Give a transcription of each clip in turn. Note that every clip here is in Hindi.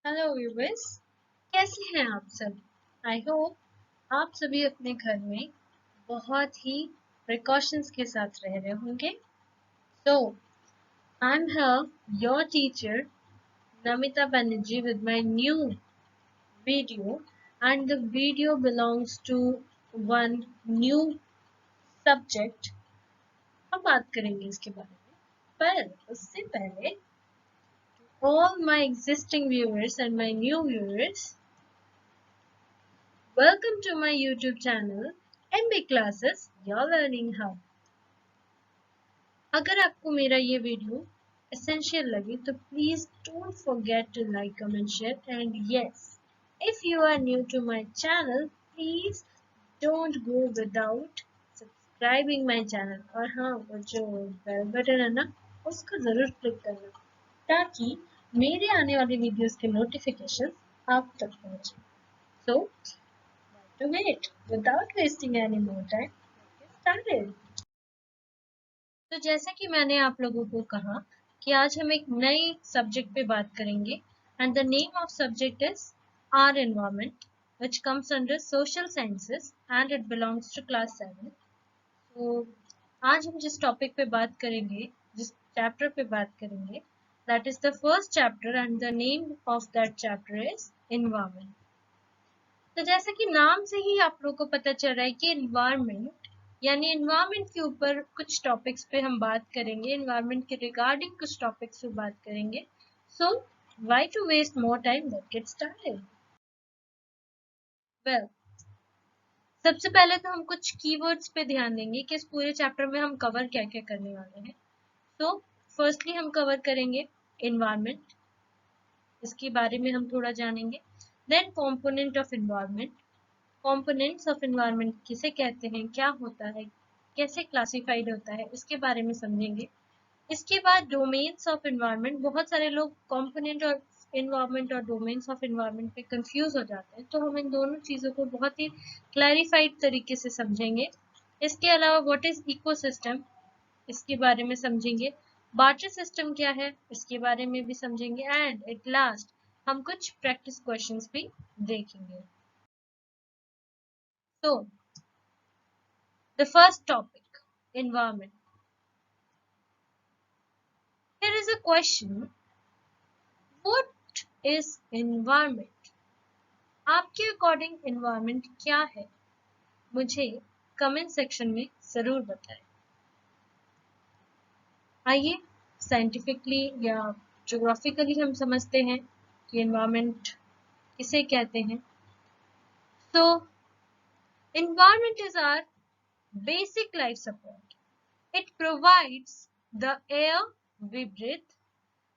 हेलो व्यूअर्स, कैसे हैं आप सब। आई होप आप सभी अपने घर में बहुत ही प्रिकॉशंस के साथ रह रहे होंगे। So I am here your teacher Namita Banerjee with my new video, and the video belongs to one new subject। हम बात करेंगे इसके बारे में, पर उससे पहले all my existing viewers and my new viewers, welcome to my YouTube channel MB Classes Your Learning Hub। अगर आपको मेरा ये वीडियो essential लगे तो please don't forget to like, comment, share, and yes, if you are new to my channel, please don't go without subscribing my channel। और हाँ, वो जो बेल बटन है ना, उसको जरूर क्लिक करना ताकि मेरे आने वाली वीडियोस के नोटिफिकेशन आप तक पहुंचे। So to wait without wasting any more time, let's get started। तो जैसा कि मैंने आप लोगों को कहा कि आज हम एक नए सब्जेक्ट पे बात करेंगे and the name of subject is our environment which comes under social sciences and it belongs to class 7। तो आज हम जिस टॉपिक पे बात करेंगे, जिस चैप्टर पे बात करेंगे, that is the first chapter and the name of that chapter is environment। तो जैसे कि नाम से ही आप लोगों को पता चल रहा है कि एनवायरनमेंट यानी एनवायरनमेंट के ऊपर कुछ टॉपिक्स पे हम बात करेंगे, एनवायरनमेंट के रिगार्डिंग कुछ टॉपिक्स पे बात करेंगे। So why to waste more time, let's get started. Well, सबसे पहले तो हम कुछ कीवर्ड्स पे ध्यान देंगे कि इस पूरे चैप्टर में हम कवर क्या क्या करने वाले हैं। तो फर्स्टली हम कवर करेंगे एनवायरनमेंट, इसके बारे में हम थोड़ा जानेंगे। Then component of environment, components of environment किसे कहते हैं, क्या होता है, कैसे क्लासिफाइड होता है, इसके बारे में समझेंगे। इसके बाद डोमेन्स ऑफ एनवायरनमेंट, बहुत सारे लोग कंपोनेंट और एनवायरनमेंट और डोमेन्स ऑफ एनवायरनमेंट पे कंफ्यूज हो जाते हैं, तो हम इन दोनों चीज़ों को बहुत ही क्लैरिफाइड तरीके से समझेंगे। इसके अलावा व्हाट इज इकोसिस्टम, इसके बारे में समझेंगे। बार्टर सिस्टम क्या है, इसके बारे में भी समझेंगे। एंड एट लास्ट हम कुछ प्रैक्टिस क्वेश्चंस भी देखेंगे। So, the first topic, environment। Here is a question, what is environment? आपके अकॉर्डिंग environment क्या है, मुझे कमेंट सेक्शन में जरूर बताएं। आइए साइंटिफिकली या ज्योग्राफिकली हम समझते हैं कि environment किसे कहते हैं। So, environment is our basic life support। It provides the air we breathe,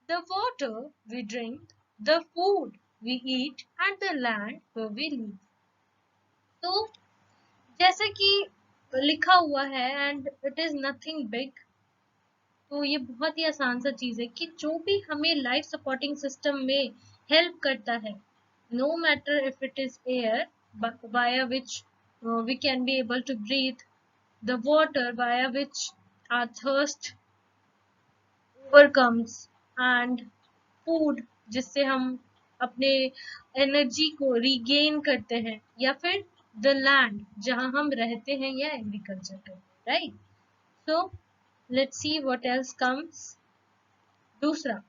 the water we drink, the food we eat, and the land where we live। तो जैसा कि लिखा हुआ है and it is nothing big, तो ये बहुत ही आसान सा चीज है कि जो भी हमें लाइफ सपोर्टिंग सिस्टम में हेल्प करता है, no matter if it is air via which we can be able to breathe, the water via which our thirst overcomes, and food जिससे हम अपने एनर्जी को रिगेन करते हैं, या फिर द लैंड जहां हम रहते हैं या एग्रीकल्चर करते हैं, right. So let's see what else comes. दूसरा,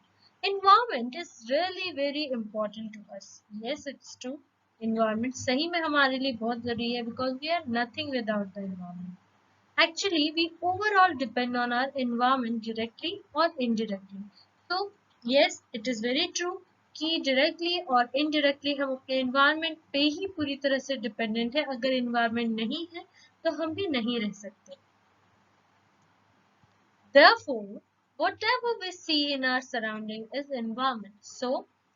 environment is really very important to us. Yes, it's true, environment सही में हमारे लिए बहुत जरूरी है because we are nothing without the environment. Actually, we overall depend on our environment directly or indirectly। So, yes, it is very true कि directly और indirectly हम अपने environment पे ही पूरी तरह से dependent है। अगर environment नहीं है तो हम भी नहीं रह सकते। Therefore, whatever we see in our surrounding is environment। So,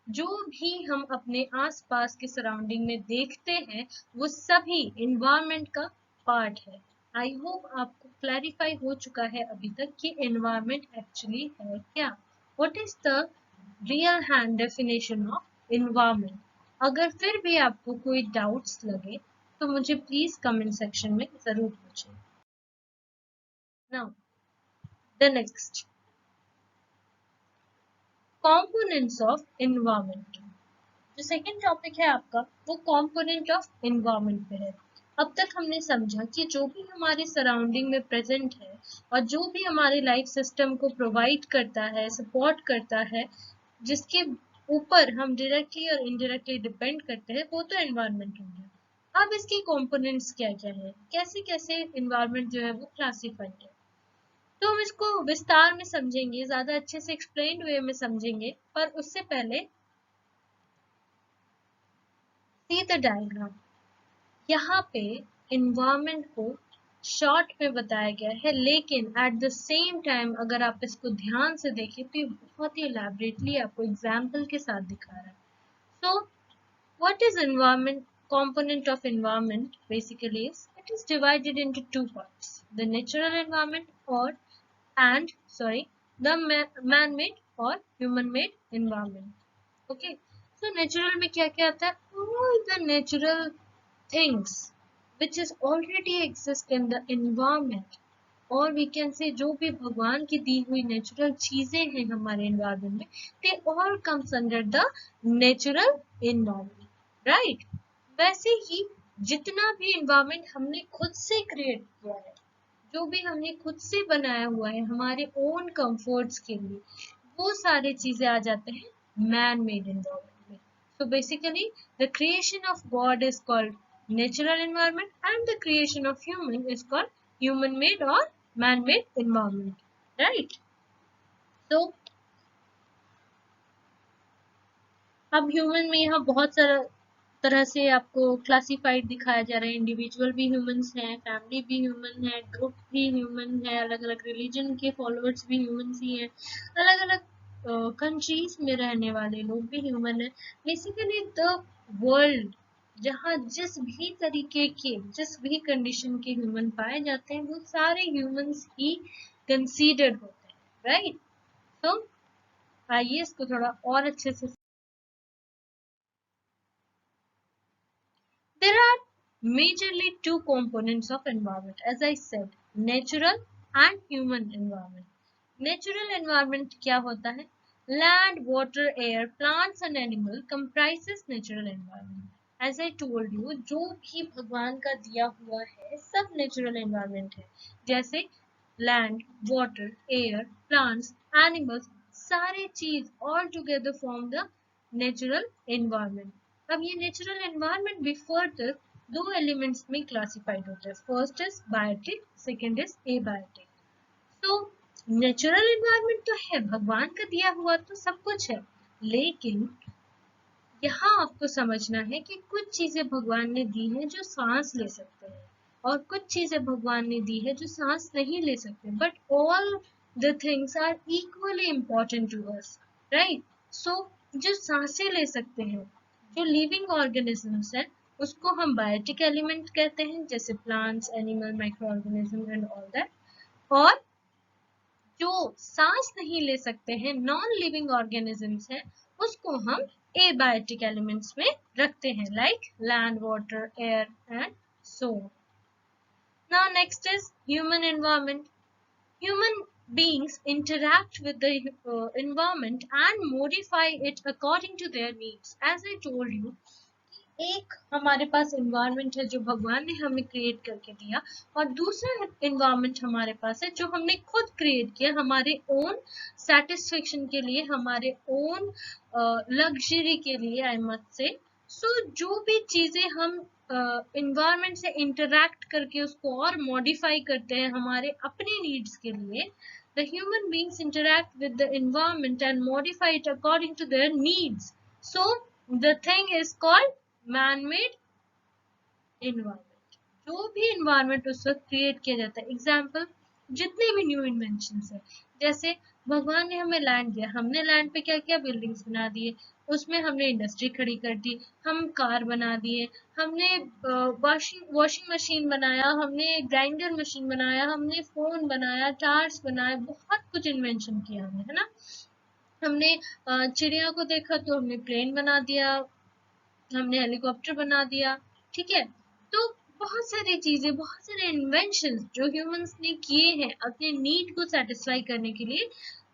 जो भी हम अपने आसपास के सराउंडिंग में देखते हैं वो सभी environment का पार्ट है। आई होप आपको क्लैरिफाई हो चुका है अभी तक कि एनवायरनमेंट एक्चुअली है क्या, what is the real hand definition of environment. अगर फिर भी आपको कोई डाउट्स लगे तो मुझे प्लीज कमेंट सेक्शन में जरूर पूछें। Now the next, components of environment. जो सेकंड टॉपिक है आपका वो कंपोनेंट ऑफ एनवायरनमेंट पे है। अब तक हमने समझा कि जो भी हमारे सराउंडिंग में प्रेजेंट है और जो भी हमारे लाइफ सिस्टम को प्रोवाइड करता है, सपोर्ट करता है, जिसके ऊपर हम डायरेक्टली और इनडायरेक्टली डिपेंड करते हैं, वो तो एनवायरनमेंट हो गया। अब इसके कंपोनेंट्स क्या क्या है, कैसे कैसे एनवायरनमेंट जो है वो क्लासिफाइड है, तो हम इसको विस्तार में समझेंगे, ज्यादा अच्छे से एक्सप्लेन्ड वे में समझेंगे। पर उससे पहले सी द डायग्राम। यहाँ पे इन्वायरमेंट को शॉर्ट में बताया गया है, लेकिन एट द सेम टाइम अगर आप इसको ध्यान से देखें तो ये बहुत ही एलैबोरेटली आपको एग्जाम्पल के साथ दिखा रहा है। So what is environment? Component of environment basically is it is divided into two parts: the natural environment or and sorry the man-made or human-made environment. Okay, so natural में क्या क्या आता है? All the natural things which is already exist in the environment, और we can say जो भी भगवान की दी हुई नेचुरल चीजें हैं हमारे एनवायरमेंट में, they all comes under the natural environment, right? वैसे ही जितना भी एनवायरमेंट हमने खुद से क्रिएट किया है, जो भी हमने खुद से बनाया हुआ है हमारे ओन कंफर्ट्स के लिए, वो सारी चीजें आ जाते हैं मैन मेड एनवायरमेंट में। So basically the creation of God is called natural environment and the creation of human is called human made और मैन मेड एनवायरमेंट, राइट? तो अब ह्यूमन में यहाँ बहुत सारा तरह से आपको क्लासिफाइड दिखाया जा रहा है। इंडिविजुअल भी ह्यूमंस हैं, फैमिली भी ह्यूमन है, ग्रुप भी ह्यूमन है, अलग अलग रिलीजन के फॉलोअर्स भी ह्यूमंस ही हैं, अलग अलग कंट्रीज में रहने वाले लोग भी ह्यूमन है। बेसिकली द वर्ल्ड जहाँ जिस भी तरीके के, जिस भी कंडीशन के ह्यूमन पाए जाते हैं, वो सारे ह्यूमंस ही कंसीडर्ड होते हैं, राइट? तो आइए इसको थोड़ा और अच्छे से। There are majorly two components of environment, as I said, natural and human environment. Natural environment क्या होता है? Land, water, air, plants and animal comprises natural environment. As I told you, जो भी भगवान का दिया हुआ है सब natural environment है। जैसे land, water, air, plants, animals, सारे चीज all together form the natural environment. अब ये नेचुरल एनवायरनमेंट भी फर्दर दो एलिमेंट्स में क्लासिफाइड होता है। First is biotic, second is abiotic. तो नेचुरल एनवायरनमेंट तो है, भगवान का दिया हुआ तो सब कुछ है, लेकिन यहाँ आपको समझना है कि कुछ चीजें भगवान ने दी है जो सांस ले सकते हैं, और कुछ चीजें भगवान ने दी है जो सांस नहीं ले सकते, but all the things are equally important to us, right? So जो सांसें ले सकते हैं, जो लिविंग ऑर्गेनिजम्स हैं, उसको हम बायोटिक एलिमेंट कहते हैं, जैसे plants, animal, micro organism and all that. और जो सांस नहीं ले सकते हैं, नॉन लिविंग ऑर्गेनिजम्स हैं, उसको हम एबायोटिक एलिमेंट्स में रखते हैं, like land, water, air and so. Now next is human environment. Human beings interact with the environment and modify it according to their needs. As I told you, एक हमारे पास एनवायरनमेंट है जो भगवान ने हमें क्रिएट करके दिया, और दूसरा एनवायरनमेंट हमारे पास है जो हमने खुद क्रिएट किया हमारे ओन सेटिस्फेक्शन के लिए, हमारे ओन लग्जरी के लिए, आई मस्ट से। सो जो भी चीजें हम एनवायरनमेंट से इंटरैक्ट करके उसको और मॉडिफाई करते हैं हमारे अपने नीड्स के लिए, the human beings interact with the environment and modify it according to their needs. So the thing is called man-made environment. जो भी environment उस वक्त क्रिएट किया जाता है, एग्जाम्पल जितने भी न्यू इन्वेंशंस है, जैसे भगवान ने हमें लैंड दिया, हमने लैंड पे क्या किया? बिल्डिंग्स बना दिए, उसमें हमने इंडस्ट्री खड़ी कर दी, हम कार बना दिए, हमने वॉशिंग मशीन बनाया, हमने ग्राइंडर मशीन बनाया, हमने फोन बनाया, टार्स बनाया, बहुत कुछ इन्वेंशन किया हमने, है ना? हमने चिड़िया को देखा तो हमने प्लेन बना दिया, हमने हेलीकॉप्टर बना दिया, ठीक है? तो बहुत सारी चीजें, बहुत सारे इन्वेंशन जो ह्यूमंस ने किए हैं अपने नीड को सेटिस्फाई करने के लिए,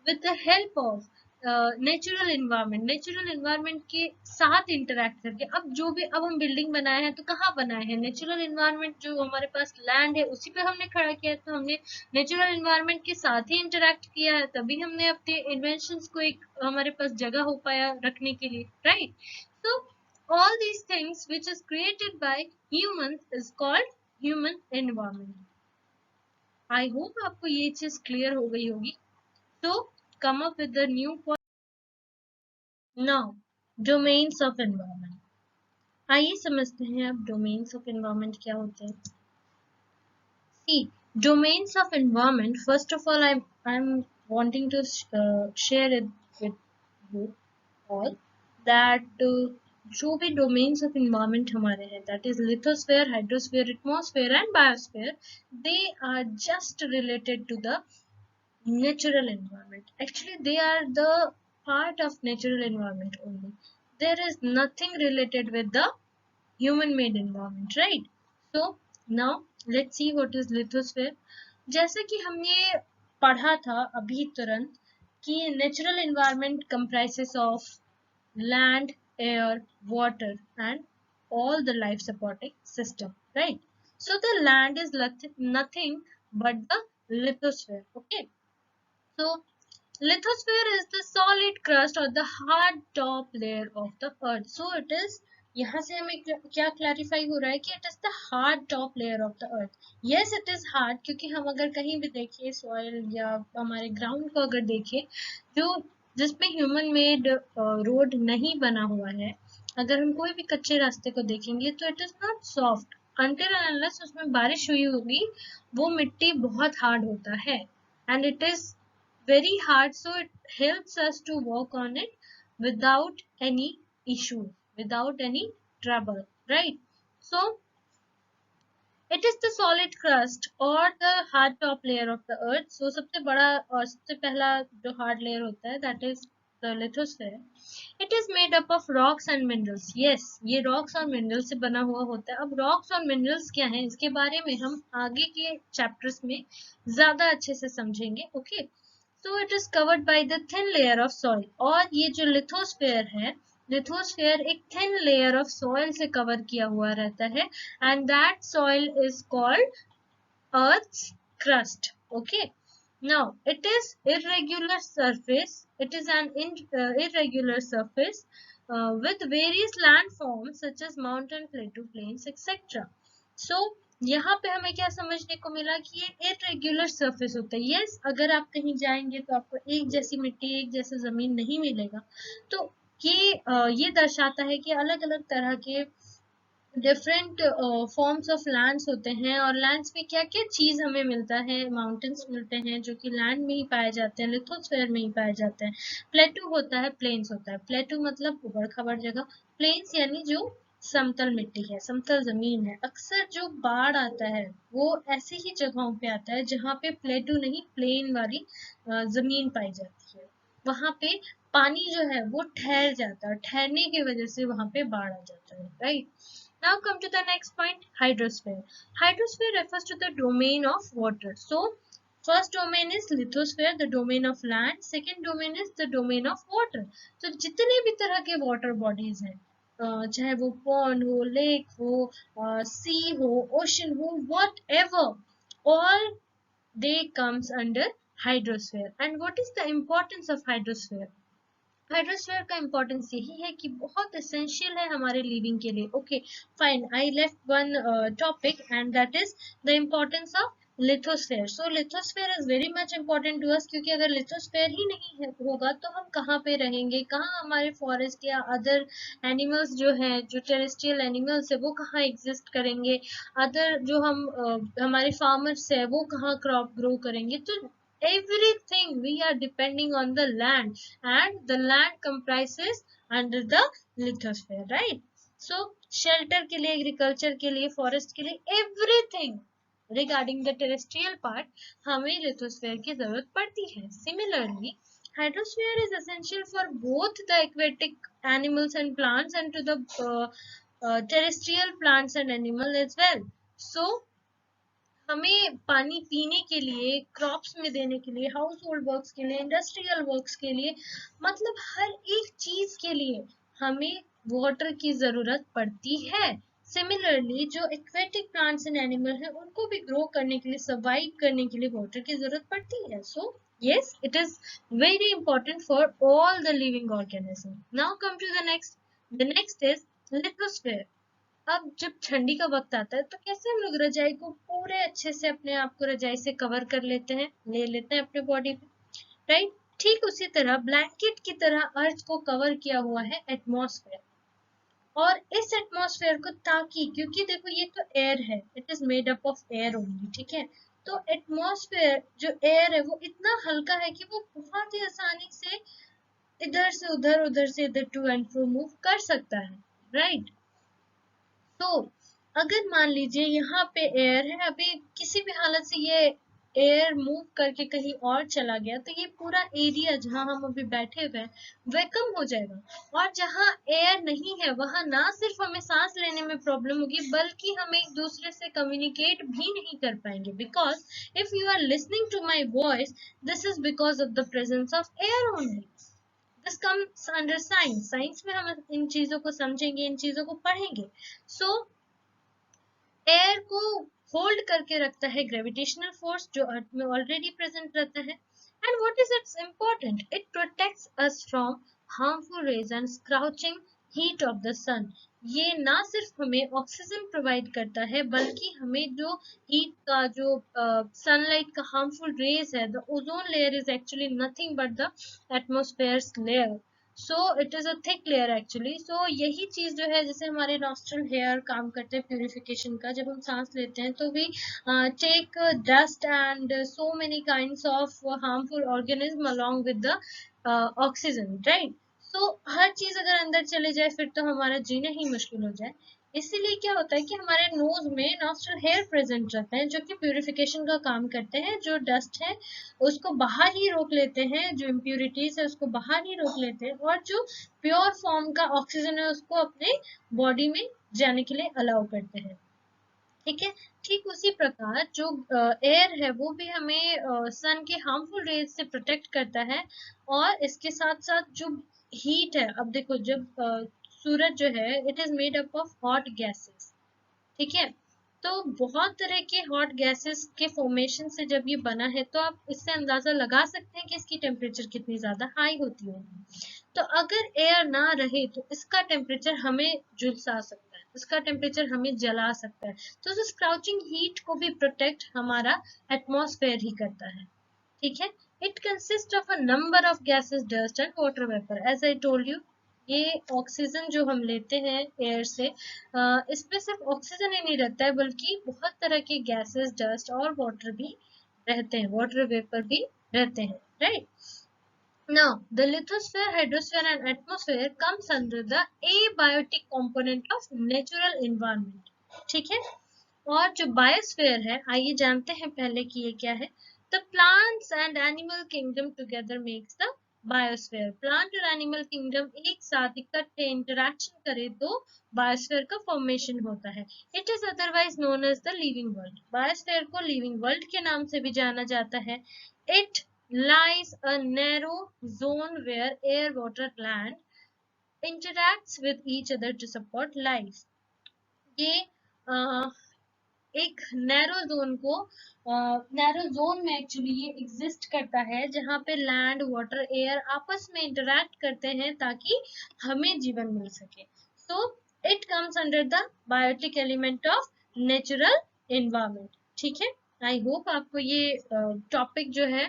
with the help of natural environment के साथ इंटरेक्ट करके, अब हम बिल्डिंग बनाए हैं तो कहाँ बनाए हैं, नेचुरल इन्वायरमेंट जो हमारे पास लैंड है उसी पे हमने खड़ा किया है, तो हमने नेचुरल इन्वायरमेंट के साथ ही इंटरेक्ट किया है, तभी हमने अपने इन्वेंशंस को एक हमारे पास जगह हो पाया रखने के लिए, right. So all these things which is created by humans is called human environment. I hope आपको ये चीज क्लियर हो गई होगी। तो come up with the new point. Now domains of environment. आइए समझते हैं अब domains of environment क्या होते हैं। See, domains of environment, first of all I'm wanting to share it with you all that जो भी domains of environment हमारे हैं, that is lithosphere, hydrosphere, atmosphere and biosphere, they are just related to the natural environment. Actually they are the part of natural environment only. There is nothing related with the human made environment, right? So now let's see what is lithosphere. जैसे कि हमने पढ़ा था अभी तुरंत कि natural environment comprises of land, air, water and all the life supporting system, right? So the land is nothing but the lithosphere. Okay, so lithosphere is the solid crust or the hard top layer of the earth. So it is, यहाँ से हमें क्या क्लैरिफाई हो रहा है कि it is the hard top layer of the earth. Yes it is hard, क्योंकि हम अगर कहीं भी देखें सॉइल या हमारे ग्राउंड को अगर देखें जो जिसमें ह्यूमन मेड रोड नहीं बना हुआ है, अगर हम कोई भी कच्चे रास्ते को देखेंगे तो it is not soft until and unless उसमें बारिश हुई होगी, वो मिट्टी बहुत हार्ड होता है and it is very hard, so it helps us to walk on it without any issue, without any trouble, right? So it is the solid crust or the hard top layer of the earth. So सबसे बड़ा और सबसे पहला जो hard layer होता है, that is the lithosphere. It is made up of rocks and minerals. Yes, ये rocks और minerals से बना हुआ होता है। अब rocks और minerals क्या हैं, इसके बारे में हम आगे के chapters में ज़्यादा अच्छे से समझेंगे। Okay, so it is covered by the thin layer of soil. और ये जो lithosphere है, लिथोस्फेयर एक थिन लेयर ऑफ सॉइल से कवर किया हुआ रहता है and that soil is called earth's crust. Okay, now it is irregular surface, it is an irregular surface with various landforms such as mountain, plateau, plains etc. So यहाँ पे हमें क्या समझने को मिला कि ये इरेग्युलर सरफेस होता है। यस, अगर आप कहीं जाएंगे तो आपको एक जैसी मिट्टी, एक जैसा जमीन नहीं मिलेगा, तो ये दर्शाता है कि अलग अलग तरह के डिफरेंट फॉर्म्स ऑफ लैंड्स होते हैं, और लैंड्स में क्या क्या चीज हमें मिलता है, माउंटेन्स मिलते हैं जो कि लैंड में ही पाए जाते हैं, लिथोस्फेयर में ही पाए जाते हैं। प्लेटू होता है, प्लेन्स होता है। प्लेटू मतलब उबड़ खाबड़ जगह, प्लेन्स यानी जो समतल मिट्टी है, समतल जमीन है। अक्सर जो बाढ़ आता है वो ऐसी ही जगहों पे आता है जहाँ पे प्लेटू नहीं प्लेन वाली जमीन पाई जाती है। वहां पे पानी जो है वो ठहर जाता है, ठहरने की वजह से वहां पे बाढ़ आ जाता है, right. Now come to the next point, hydrosphere. Hydrosphere refers to the domain of water. So first domain is lithosphere, the domain of land. Second domain is the domain of water. So जितने भी तरह के water bodies हैं, चाहे वो pond हो, lake हो, sea हो, ocean हो, whatever, all they comes under hydrosphere. And what is the importance of hydrosphere? Hydrosphere का इम्पोर्टेंस यही है कि बहुत एसेंशियल है हमारे लिविंग के लिए। Okay fine, I left one topic and that is the importance of lithosphere. So lithosphere is very much important to us, क्योंकि अगर लिथोस्फेयर ही नहीं होगा तो हम कहाँ पे रहेंगे, कहाँ हमारे फॉरेस्ट या अदर एनिमल्स जो हैं, जो टेरेस्ट्रियल एनिमल्स है वो कहाँ एग्जिस्ट करेंगे, अदर जो हम हमारे फार्मर्स है वो कहाँ क्रॉप ग्रो करेंगे। तो everything we are depending on the land, and the land comprises under the lithosphere, right? So shelter के लिए, agriculture के लिए, forest के लिए, everything regarding the terrestrial part हमें lithosphere की जरूरत पड़ती है। Similarly, hydrosphere is essential for both the aquatic animals and plants and to the terrestrial plants and animals as well. So हमें पानी पीने के लिए, क्रॉप्स में देने के लिए, हाउस होल्ड वर्क्स के लिए, इंडस्ट्रियल वर्क्स के लिए, मतलब हर एक चीज के लिए हमें वाटर की जरूरत पड़ती है। सिमिलरली जो एक्वेटिक प्लांट्स एंड एनिमल है उनको भी ग्रो करने के लिए, सर्वाइव करने के लिए वाटर की जरूरत पड़ती है। सो yes, it is very important for all the living organisms. Now come to the next. The next is lithosphere. अब जब ठंडी का वक्त आता है तो कैसे हम लोग रजाई को पूरे अच्छे से अपने आप को रजाई से कवर कर लेते हैं, ले लेते हैं अपने बॉडी पे, राइट। ठीक उसी तरह ब्लैंकेट की तरह अर्थ को कवर किया हुआ है एटमॉस्फेयर। और इस एटमॉस्फेयर को, ताकि, क्योंकि देखो ये तो एयर है, it is made up of air only, ठीक है। तो एटमॉस्फेयर जो एयर है वो इतना हल्का है कि वो बहुत ही आसानी से इधर से उधर, उधर से इधर टू एंड फ्रो मूव कर सकता है, राइट। तो अगर मान लीजिए यहाँ पे एयर है, अभी किसी भी हालत से ये एयर मूव करके कहीं और चला गया तो ये पूरा एरिया जहाँ हम अभी बैठे हुए हैं वैक्यूम हो जाएगा। और जहाँ एयर नहीं है वहां ना सिर्फ हमें सांस लेने में प्रॉब्लम होगी, बल्कि हम एक दूसरे से कम्युनिकेट भी नहीं कर पाएंगे। Because if you are listening to my voice, this is because of the presence of air only. This comes under science. Science में हम इन चीजों को समझेंगे, इन चीजों को पढ़ेंगे। सो एयर को होल्ड करके रखता है ग्रेविटेशनल फोर्स जो अर्थ में ऑलरेडी प्रेजेंट रहता है। And what is its important, it protects us from harmful rays and scorching heat of the sun. ये ना सिर्फ हमें ऑक्सीजन प्रोवाइड करता है, बल्कि हमें जो हीट का, जो सनलाइट का हार्मफुल रेज है, the ozone layer is actually nothing but the atmosphere layer. So it is a thick layer actually. So यही चीज जो है, जैसे हमारे नॉस्ट्रल हेयर काम करते हैं प्यूरिफिकेशन का, जब हम सांस लेते हैं तो we take dust and so many kinds of harmful organism along with the oxygen, right. So हर चीज अगर अंदर चले जाए फिर तो हमारा जीना ही मुश्किल हो जाए। इसीलिए क्या होता है कि हमारे नोज में नॉस्ट्रल हेयर प्रेजेंट रहते हैं, जो कि प्यूरिफिकेशन का काम करते हैं। जो डस्ट है उसको बाहर ही रोक लेते हैं, जो इम्प्यूरिटीज है उसको बाहर ही रोक लेते हैं, और जो प्योर फॉर्म का ऑक्सीजन है उसको अपने बॉडी में जाने के लिए अलाउ करते हैं, ठीक है। ठीक उसी प्रकार जो एयर है वो भी हमें सन के हार्मफुल रेज से प्रोटेक्ट करता है। और इसके साथ साथ जो हीट है, अब देखो जब सूरज जो है, it is made up of hot gases, ठीक है। तो बहुत तरह के हॉट गैसेस के फॉर्मेशन से जब ये बना है, तो आप इससे अंदाजा लगा सकते हैं कि इसकी टेम्परेचर कितनी ज्यादा हाई होती होगी। तो अगर एयर ना रहे तो इसका टेम्परेचर हमें झुलसा सकता है, इसका टेम्परेचर हमें जला सकता है। तो स्क्राउचिंग हीट को भी प्रोटेक्ट हमारा एटमॉस्फेयर ही करता है, ठीक है। It consist of a number of gases, dust and water vapour, as I told you. ये ऑक्सीजन जो हम लेते हैं एयर से, इसमें सिर्फ ऑक्सीजन ही नहीं रहता है, बल्कि बहुत तरह के गैसेस, डस्ट और वाटर भी रहते हैं, वाटर वेपर भी रहते हैं, right. Now, the lithosphere, hydrosphere and atmosphere comes under the abiotic component of natural environment. ठीक है। और जो बायोस्फीयर है, आइए जानते हैं पहले कि ये क्या है। The plants and animal kingdom together makes the biosphere. Plant और एनिमल किंगडम एक साथ इकट्ठे इंटरेक्शन करे तो बायोस्फीयर का फॉर्मेशन होता है। It is otherwise known as the living world. Biosphere को लिविंग वर्ल्ड के नाम से भी जाना जाता है। It lies a narrow zone where air, water, land interacts with each other to support life. ये एक नैरो जोन को, नैरो जोन में एक्चुअली ये एग्जिस्ट करता है, जहाँ पे लैंड, वाटर, एयर आपस में इंटरैक्ट करते हैं ताकि हमें जीवन मिल सके। So it comes under the biotic element of natural environment, ठीक है। आई होप आपको ये टॉपिक जो है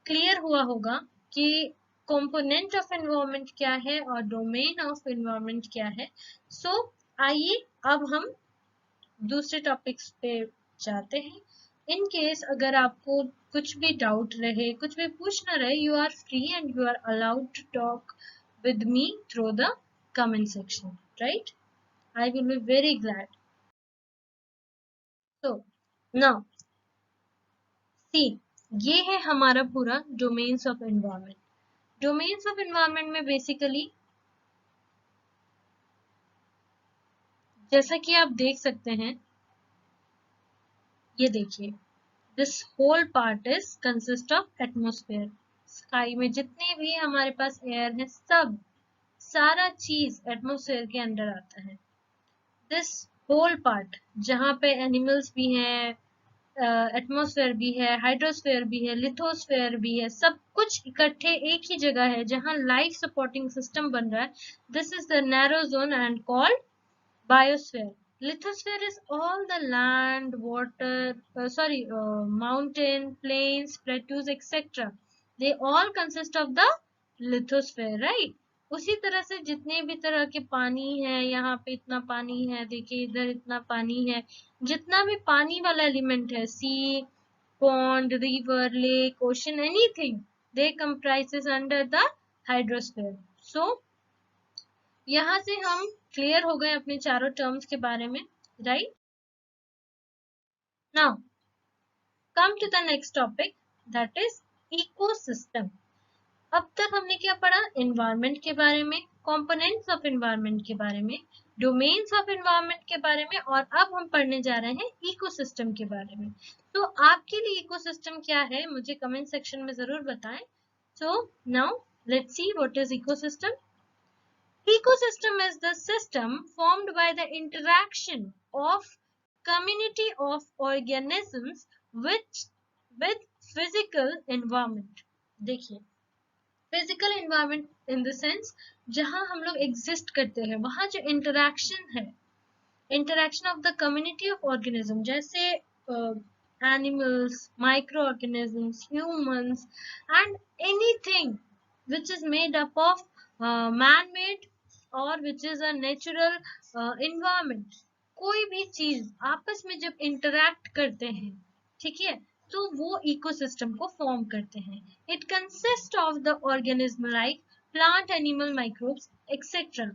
क्लियर हुआ होगा कि कंपोनेंट ऑफ एनवायरनमेंट क्या है और डोमेन ऑफ एनवायरनमेंट क्या है। सो आइए अब हम दूसरे टॉपिक्स पे जाते हैं। इन केस अगर आपको कुछ भी डाउट रहे, कुछ भी पूछना रहे, you are free and you are allowed to talk with me through the comment section, right? I will be very glad. So now see, ये है हमारा पूरा domains of environment. Domains of environment में बेसिकली जैसा कि आप देख सकते हैं, ये देखिए, this whole part is consist of atmosphere. Sky में जितने भी हमारे पास एयर है, सब सारा चीज एटमोस्फेयर के अंडर आता है। दिस होल पार्ट, जहाँ पे एनिमल्स भी हैं, एटमॉस्फेयर भी है, हाइड्रोस्फेयर भी है, लिथोस्फेयर भी है, सब कुछ इकट्ठे एक ही जगह है जहां लाइफ सपोर्टिंग सिस्टम बन रहा है। This is the narrow zone and called biosphere. Lithosphere is all the land, water, mountain, plains, plateaus, etc. They all consist of the lithosphere, right? उसी तरह से जितने भी तरह के पानी है, यहाँ पे इतना पानी है, देखिए इधर इतना पानी है, जितना भी पानी वाला एलिमेंट है, सी, pond, river, lake, ocean, anything, they comprises under the hydrosphere. So यहाँ से हम क्लियर हो गए अपने चारों टर्म्स के बारे में, right? Now come to the next topic, that is ecosystem. अब तक हमने क्या पढ़ा? एनवायरनमेंट के बारे में, कंपोनेंट्स ऑफ एनवायरनमेंट के बारे में, डोमेन्स ऑफ एनवायरनमेंट के बारे में, और अब हम पढ़ने जा रहे हैं इकोसिस्टम के बारे में। तो आपके लिए इकोसिस्टम क्या है, मुझे कमेंट सेक्शन में जरूर बताएं। So now let's see what is ecosystem. Ecosystem is the system formed by the interaction of community of organisms with physical environment. देखिए, physical environment in the sense जहां हम लोग exist करते हैं, वहां जो interaction है, interaction of the community of organism, जैसे animals, microorganisms, humans, and anything which is made up of man-made or which is a natural environment. कोई भी चीज आपस में जब इंटरैक्ट करते हैं, ठीक है, तो वो इकोसिस्टम को फॉर्म करते हैं। It consist of the organism like plant, animal, microbes, etcetera,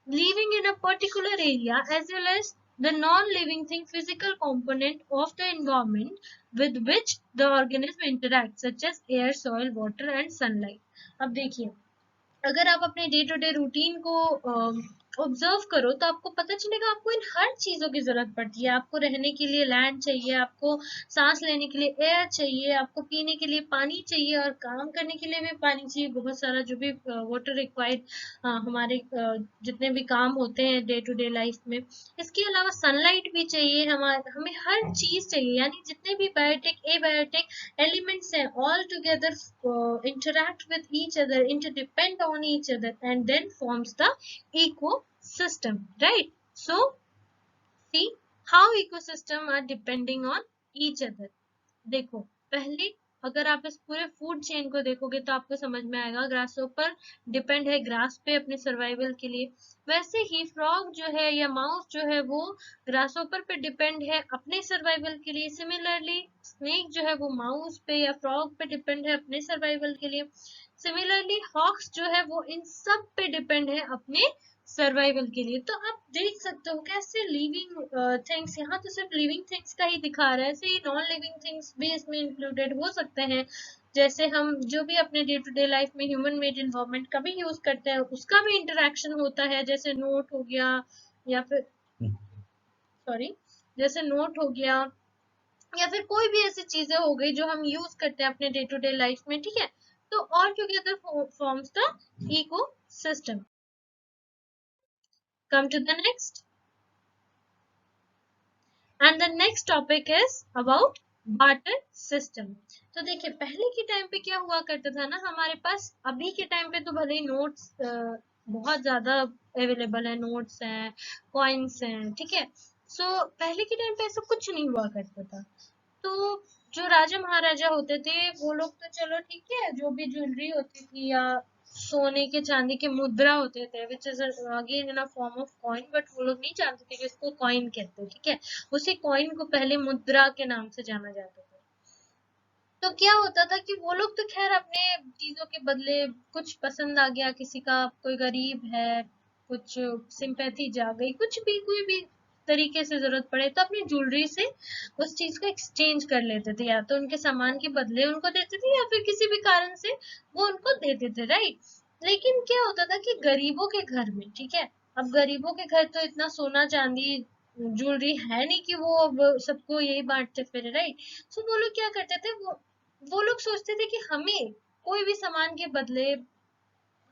living in a particular area, as well as the non-living thing physical component of the environment with which the organism interacts, such as air, soil, water and sunlight. अब देखिए, अगर आप अपने डे टू डे रूटीन को ऑब्जर्व करो तो आपको पता चलेगा आपको इन हर चीजों की जरूरत पड़ती है। आपको रहने के लिए लैंड चाहिए, आपको सांस लेने के लिए एयर चाहिए, आपको पीने के लिए पानी चाहिए, और काम करने के लिए भी पानी चाहिए, बहुत सारा जो भी वाटर रिक्वायर्ड हमारे जितने भी काम होते हैं डे टू डे लाइफ में। इसके अलावा सनलाइट भी चाहिए, हमें हर चीज चाहिए, यानी जितने भी बायोटिक, एबायोटिक elements हैं, all together interact with each other, interdepend on each other, and then forms the ecosystem, right? So see how ecosystem are depending on each other. देखो, पहले अगर आप इस पूरे फूड चेन को देखोगे तो आपको समझ में आएगा, ग्रासहोपर डिपेंड है ग्रास पे अपने सर्वाइवल के लिए। वैसे ही फ्रॉग जो है या माउस जो है वो ग्रासहोपर पे डिपेंड है अपने सर्वाइवल के लिए। सिमिलरली स्नेक जो है वो माउस पे या फ्रॉग पे डिपेंड है अपने सर्वाइवल के लिए। सिमिलरली हॉक्स जो है वो इन सब पे डिपेंड है अपने सर्वाइवल के लिए। तो आप देख सकते हो कैसे लिविंग थिंग्स, यहाँ तो सिर्फ लिविंग थिंग्स का ही दिखा रहा है, ऐसे ही नॉन लिविंग थिंग्स भी इसमें इंक्लूडेड हो सकते हैं। जैसे हम जो भी अपने डे टू डे लाइफ में ह्यूमन मेड इन्वायरमेंट का भी यूज करते हैं, उसका भी इंटरेक्शन होता है, जैसे नोट हो गया, या फिर जैसे नोट हो गया, या फिर कोई भी ऐसी चीजें हो गई जो हम यूज करते हैं अपने डे टू डे लाइफ में, ठीक है। तो all together forms the eco system. Come to the next. And the next topic is about barter system. तो देखिए, पहले के टाइम पे क्या हुआ करता था ना, हमारे पास अभी के टाइम पे तो भले ही नोट्स बहुत ज्यादा अवेलेबल है, नोट्स हैं, कॉइन्स हैं, ठीक है। सो पहले के टाइम पे ऐसा कुछ नहीं हुआ करता था। तो जो राजा महाराजा होते थे वो लोग तो चलो ठीक है, जो भी ज्वेलरी होती थी या सोने के चांदी के मुद्रा होते थे, which is again in a form of coin, but वो लोग नहीं जानते थे कि इसको कॉइन कहते हैं, ठीक है। उसी कॉइन को पहले मुद्रा के नाम से जाना जाता था। तो क्या होता था कि वो लोग तो खैर अपने चीजों के बदले कुछ पसंद आ गया, किसी का कोई गरीब है, कुछ सिंपैथी जा गई, कुछ भी कोई भी तरीके से जरूरत पड़े तो अपनी ज्वेलरी से उस चीज को एक्सचेंज कर लेते थे, या तो उनके सामान के बदले उनको देते थे या फिर किसी भी कारण से वो उनको देते थे, राइट। लेकिन क्या होता था कि गरीबों के घर में, ठीक है, अब गरीबों के घर तो इतना सोना चांदी ज्वेलरी है नहीं कि वो अब सबको यही बांटते फिर, राइट। सो वो लोग क्या करते थे, वो लोग सोचते थे कि हमें कोई भी सामान के बदले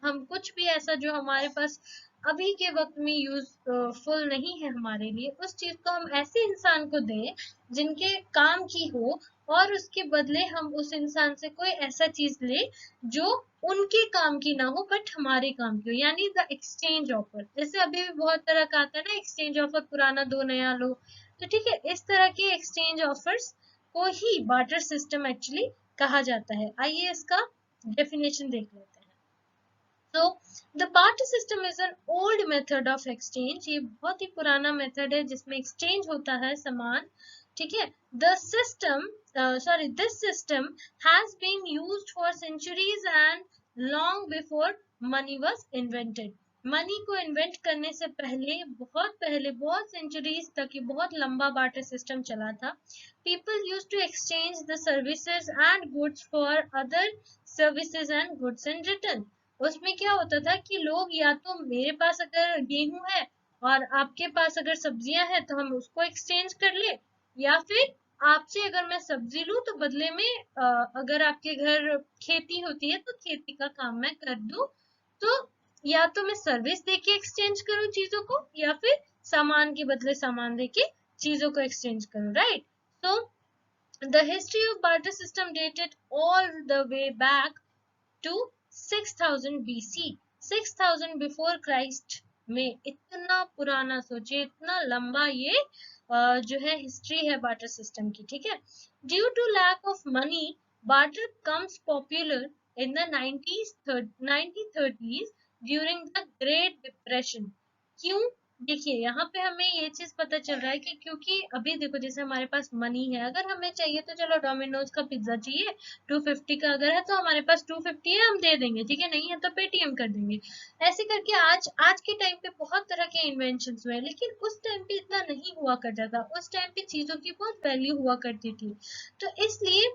हम कुछ भी ऐसा जो हमारे पास अभी के वक्त में यूजफुल नहीं है हमारे लिए, उस चीज को हम ऐसे इंसान को दें जिनके काम की हो, और उसके बदले हम उस इंसान से कोई ऐसा चीज ले जो उनके काम की ना हो बट हमारे काम की हो, यानी द एक्सचेंज ऑफर। जैसे अभी भी बहुत तरह का आता है ना एक्सचेंज ऑफर, पुराना दो नया लो। तो ठीक है, इस तरह के एक्सचेंज ऑफर्स को ही बार्टर सिस्टम एक्चुअली कहा जाता है। आइए इसका डेफिनेशन देख लेते हैं। So the barter system is an old method of exchange. ये बहुत ही पुराना मेथड है जिसमें एक्सचेंज होता है सामान, ठीक है। This system has been used for centuries and long before money was invented. Money को इन्वेंट करने से पहले बहुत सेंचुरीज तक ये बहुत लंबा बार्टर सिस्टम चला था। People used to exchange the services and goods for other services and goods in return. उसमें क्या होता था कि लोग, या तो मेरे पास अगर गेहूं है और आपके पास अगर सब्जियां हैं तो हम उसको एक्सचेंज कर ले, या फिर आपसे अगर मैं सब्जी लूं तो बदले में अगर आपके घर खेती होती है तो खेती का काम मैं कर दूं। तो या तो मैं सर्विस देके एक्सचेंज करूं चीजों को, या फिर सामान के बदले सामान देके चीजों को एक्सचेंज करूं, right. So the history of barter system dated all the way back to 6000 BC, 6000 before Christ में। इतना पुराना, सोचिए इतना लंबा ये जो है हिस्ट्री है बार्टर सिस्टम की, ठीक है। Due to lack of money, barter comes popular in the 1930s during the great depression. क्यों? देखिए यहाँ पे हमें ये चीज पता चल रहा है कि क्योंकि अभी देखो जैसे हमारे पास मनी है, अगर हमें चाहिए तो चलो डोमिनोज का पिज्जा चाहिए 250 का अगर है तो हमारे पास 250 है, हम दे देंगे, ठीक है। नहीं है तो पेटीएम कर देंगे। ऐसे करके आज आज के टाइम पे बहुत तरह के इन्वेंशन हुए हैं, लेकिन उस टाइम पे इतना नहीं हुआ करता था। उस टाइम पे चीजों की बहुत वैल्यू हुआ करती थी। तो इसलिए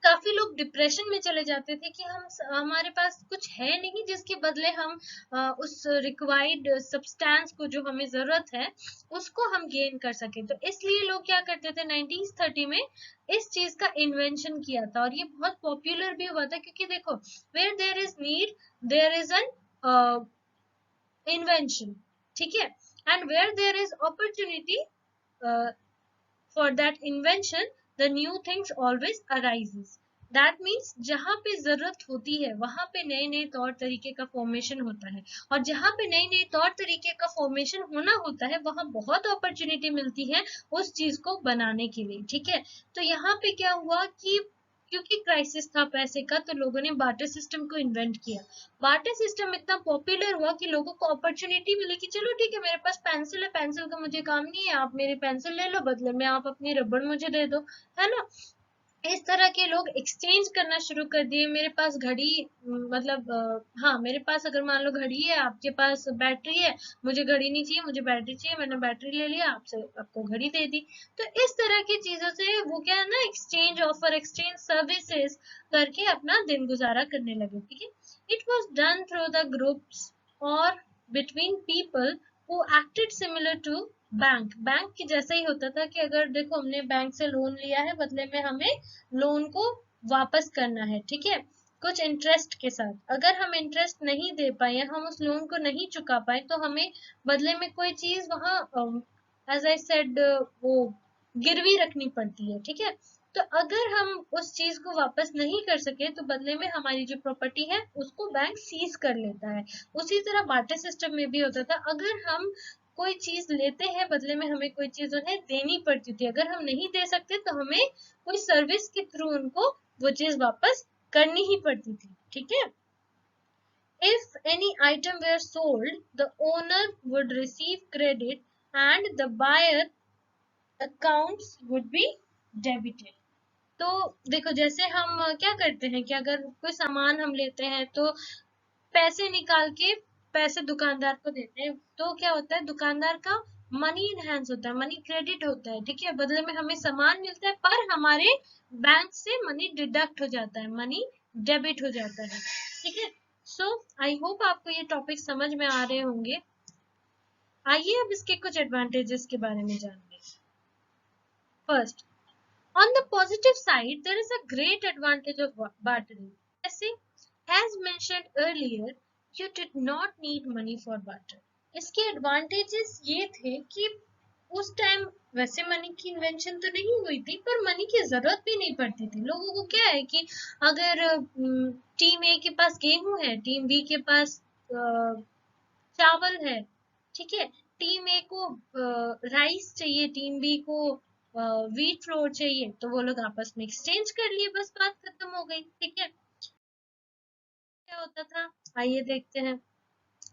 काफी लोग डिप्रेशन में चले जाते थे कि हमारे पास कुछ है नहीं जिसके बदले हम उस रिक्वायर्ड सब्सटेंस को, जो हमें जरूरत है, उसको हम गेन कर सके। तो इसलिए लोग क्या करते थे, 1930 में इस चीज का इन्वेंशन किया था, और ये बहुत पॉपुलर भी हुआ था क्योंकि देखो, where there is need there is an invention, ठीक है। And where there is opportunity for that invention, the new things always arises. That means जहाँ पे जरूरत होती है वहां पे नए नए तौर तरीके का फॉर्मेशन होता है, और जहाँ पे नए नए तौर तरीके का फॉर्मेशन होना होता है वहां बहुत अपॉर्चुनिटी मिलती है उस चीज को बनाने के लिए, ठीक है। तो यहाँ पे क्या हुआ कि क्योंकि क्राइसिस था पैसे का, तो लोगों ने बार्टर सिस्टम को इन्वेंट किया। बार्टर सिस्टम इतना पॉपुलर हुआ कि लोगों को अपॉर्चुनिटी मिली कि चलो ठीक है, मेरे पास पेंसिल है, पेंसिल का मुझे काम नहीं है, आप मेरी पेंसिल ले लो, बदले में आप अपनी रबड़ मुझे दे दो, है ना। इस तरह के लोग एक्सचेंज करना शुरू कर दिए। मेरे पास घड़ी, मतलब हाँ, मेरे पास अगर मान लो घड़ी है, आपके पास बैटरी है, मुझे घड़ी नहीं चाहिए, मुझे बैटरी चाहिए, मैंने बैटरी ले लिया आपसे, आपको घड़ी दे दी। तो इस तरह की चीजों से वो क्या है ना, एक्सचेंज ऑफर, एक्सचेंज सर्विसेज करके अपना दिन गुजारा करने लगे, ठीक है। It was done through the groups और between people who acted similar to bank के जैसा ही होता था कि अगर देखो हमने बैंक से लोन लिया है, बदले में हमें लोन को वापस करना है, ठीक है, कुछ इंटरेस्ट के साथ। अगर हम इंटरेस्ट नहीं दे पाए, हम उस लोन को नहीं चुका पाए, तो हमें बदले में कोई चीज वहां, एज आई सेड, वो गिरवी रखनी पड़ती है, ठीक है। तो अगर हम उस चीज को वापस नहीं कर सके तो बदले में हमारी जो प्रॉपर्टी है उसको बैंक सीज कर लेता है। उसी तरह बार्टर सिस्टम में भी होता था, अगर हम कोई चीज लेते हैं बदले में हमें कोई चीज उन्हें देनी पड़ती थी, अगर हम नहीं दे सकते तो हमें कोई सर्विस के थ्रू उनको वो चीज वापस करनी ही पड़ती थी, ठीक है। If any item were sold, the owner would receive credit and the buyer accounts would be debited. तो देखो जैसे हम क्या करते हैं कि अगर कोई सामान हम लेते हैं तो पैसे निकाल के पैसे दुकानदार को देते हैं, तो क्या होता है, दुकानदार का मनी इनहेंस होता है, मनी क्रेडिट होता है, ठीक है। बदले में हमें सामान मिलता है पर हमारे बैंक से मनी डिडक्ट हो जाता है, मनी डेबिट हो जाता है, ठीक है। सो आई होप आपको ये टॉपिक समझ में आ रहे होंगे। आइए अब इसके कुछ एडवांटेजेस के बारे में जानते हैं। First, on the positive side, there is a great advantage of bartering. As mentioned earlier, you did not need money for barter. इसके एडवांटेजेस ये थे कि उस टाइम वैसे मनी की इन्वेंशन तो नहीं हुई थी, पर मनी की जरूरत भी नहीं पड़ती थी। लोगों को क्या है कि अगर टीम ए के पास गेहूं है, टीम बी के पास चावल है, ठीक है, टीम ए को राइस चाहिए, टीम बी को व्हीट फ्लोर चाहिए, तो वो लोग आपस में एक्सचेंज कर लिए, बस बात खत्म हो गई। ठीक है, क्या होता था, आइए देखते हैं।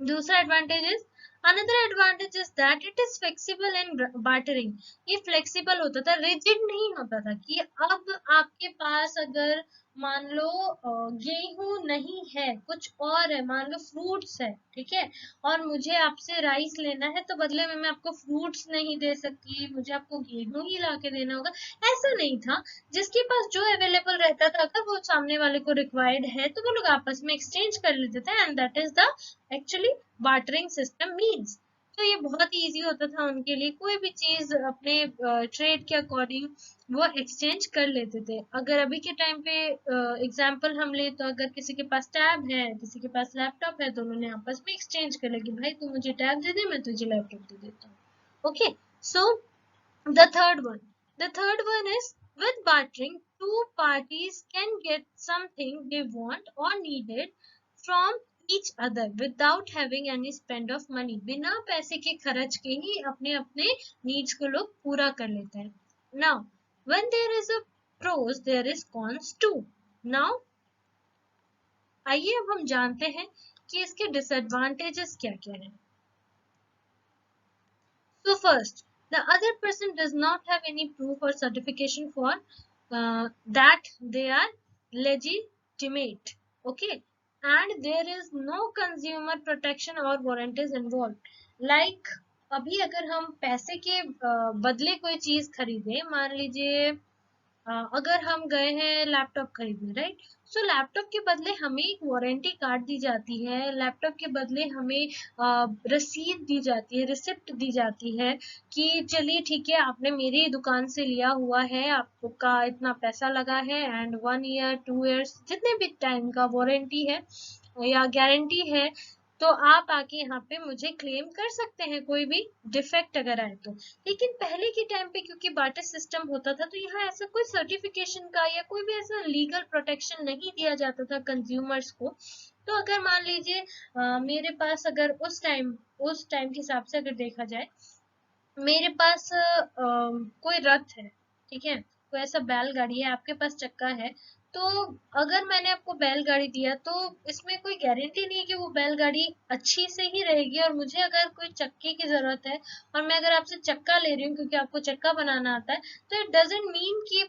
दूसरा advantage is, another advantage is that it is flexible in bartering. ये फ्लेक्सिबल होता था, रिजिड नहीं होता था कि अब आपके पास अगर मान लो गेहूं नहीं है, कुछ और है, मान लो फ्रूट्स है, ठीक है, और मुझे आपसे राइस लेना है, तो बदले में मैं आपको फ्रूट्स नहीं दे सकती, मुझे आपको गेहूं ही ला के देना होगा। ऐसा नहीं था, जिसके पास जो अवेलेबल रहता था, अगर वो सामने वाले को रिक्वायर्ड है, तो वो लोग आपस में एक्सचेंज कर लेते थे, and that is the actually bartering system means. तो ये बहुत ही इजी होता था उनके लिए, कोई भी चीज अपने ट्रेड के अकॉर्डिंग वो एक्सचेंज कर लेते थे। अगर अभी के टाइम पे एग्जांपल हम ले, तो अगर किसी के पास टैब है, किसी के पास लैपटॉप है, दोनों ने आपस में एक्सचेंज कर लिया कि भाई तू मुझे टैब दे दे, मैं तुझे लैपटॉप दे देता हूँ। Okay, so the third one. The third one is, with bartering, two parties can get something they want or needed from each other without having any spend of money. बिना पैसे के खर्च के ही अपने अपने needs को लोग पूरा कर लेते हैं। Now, when there is a pros, there is cons too. Now, आइए अब हम जानते हैं कि इसके disadvantages क्या क्या हैं। So first, the other person does not have any proof or certification for that they are legitimate. Okay, and there is no consumer protection or warranties involved. Like अभी अगर हम पैसे के बदले कोई चीज खरीदें, मान लीजिए अगर हम गए हैं लैपटॉप खरीदने, राइट, सो लैपटॉप के बदले हमें एक वारंटी कार्ड दी जाती है, लैपटॉप के बदले हमें रसीद दी जाती है, रिसिप्ट दी जाती है कि चलिए ठीक है, आपने मेरी दुकान से लिया हुआ है, आपका इतना पैसा लगा है, एंड 1 ईयर 2 ईयर्स जितने भी टाइम का वारंटी है या गारंटी है, तो आप आके यहाँ पे मुझे क्लेम कर सकते हैं कोई भी डिफेक्ट अगर आए तो। लेकिन पहले के टाइम पे क्योंकि बार्टर सिस्टम होता था, तो यहाँ ऐसा कोई सर्टिफिकेशन का या कोई भी ऐसा लीगल प्रोटेक्शन नहीं दिया जाता था कंज्यूमर्स को। तो अगर मान लीजिए मेरे पास अगर उस टाइम के हिसाब से अगर देखा जाए, मेरे पास कोई रथ है, ठीक है, कोई ऐसा बैलगाड़ी है, आपके पास चक्का है, तो अगर मैंने आपको बैलगाड़ी दिया, तो इसमें कोई गारंटी नहीं है कि वो बैलगाड़ी अच्छी से ही रहेगी, और मुझे अगर कोई चक्के की जरूरत है और मैं अगर आपसे चक्का ले रही हूँ क्योंकि आपको चक्का बनाना आता है, तो इट डजेंट मीन कि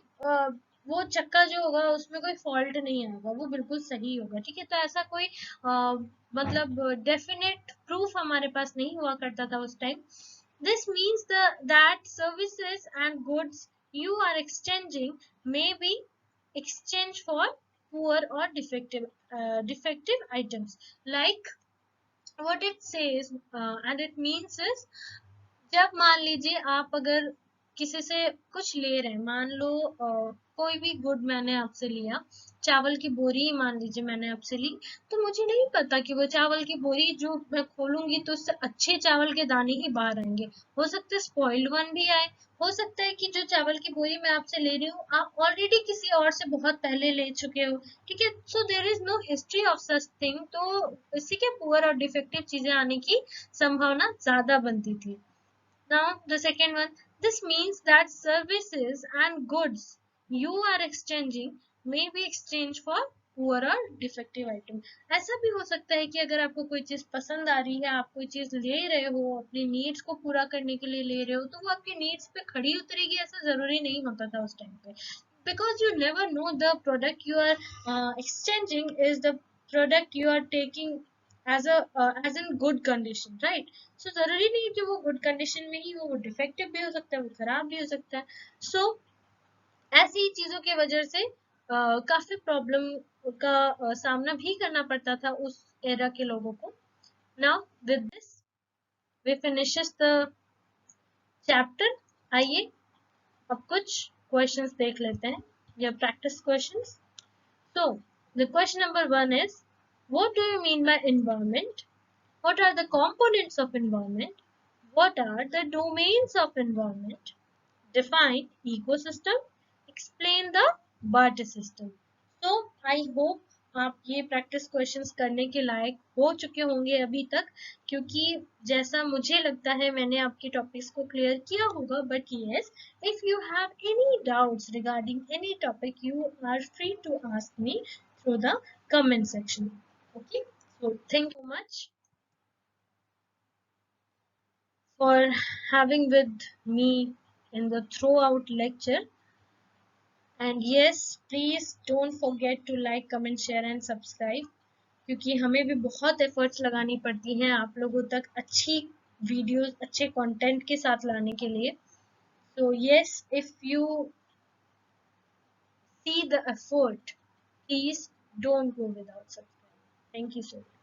वो चक्का जो होगा उसमें कोई फॉल्ट नहीं आएगा, वो बिल्कुल सही होगा। ठीक है, तो ऐसा कोई मतलब डेफिनेट प्रूफ हमारे पास नहीं हुआ करता था उस time. This means that services and goods you are exchanging may be exchanged for poor or defective items. Like what it says and it means is, जब मान लीजिए आप अगर किसी से कुछ ले रहे हैं, मान लो कोई भी गुड मैंने आपसे लिया, चावल की बोरी ही मान लीजिए मैंने आपसे ली, तो मुझे नहीं पता कि वो चावल की बोरी जो मैं खोलूंगी तो उससे अच्छे चावल के दाने ही बाहर आएंगे, हो सकता है स्पॉइल्ड वन भी आए, हो सकता है कि जो चावल की बोरी मैं आपसे ले रही हूँ आप ऑलरेडी किसी और से बहुत पहले ले चुके हो। ठीक है, so there is no history of such thing, तो इसी के पुअर और डिफेक्टिव चीजें आने की संभावना ज्यादा बनती थी। Now, the second one, this means that services and goods you are exchanging may be exchanged for poor or defective item. ऐसा भी हो सकता है कि अगर आपको कोई चीज पसंद आ रही है, आप कोई चीज ले रहे हो, अपनी नीड्स को पूरा करने के लिए ले रहे हो, तो वो आपकी नीड्स पे खड़ी उतरेगी, ऐसा जरूरी नहीं होता था उस टाइम पे, because you never know the product you are exchanging is the product you are taking as in good condition, right? सो जरूरी नहीं है कि वो गुड कंडीशन में ही हो, वो डिफेक्टिव भी हो सकता है, वो खराब भी हो सकता है। सो ऐसी चीजों की वजह से काफी प्रॉब्लम का सामना भी करना पड़ता था उस एरा के लोगों को। Now with this we finishes the chapter. आइए अब कुछ questions देख लेते हैं या practice questions. So the question number 1 is, what do you mean by environment? What are the components of environment? What are the domains of environment? Define ecosystem. Explain the barter system. So I hope आप ये प्रैक्टिस क्वेश्चंस करने के लायक हो चुके होंगे अभी तक, क्योंकि जैसा मुझे लगता है मैंने आपके टॉपिक्स को क्लियर किया होगा. But yes, if you have any doubts regarding any topic, you are free to ask me through the comment section. Okay, so thank you much for having with me in the throughout lecture. And yes, please don't forget to like, comment, share and subscribe, क्योंकि हमें भी बहुत एफर्ट्स लगानी पड़ती हैं आप लोगों तक अच्छी वीडियोस, अच्छे कंटेंट के साथ लाने के लिए. So yes, if you see the effort, please don't go without subscribing. Thank you so much.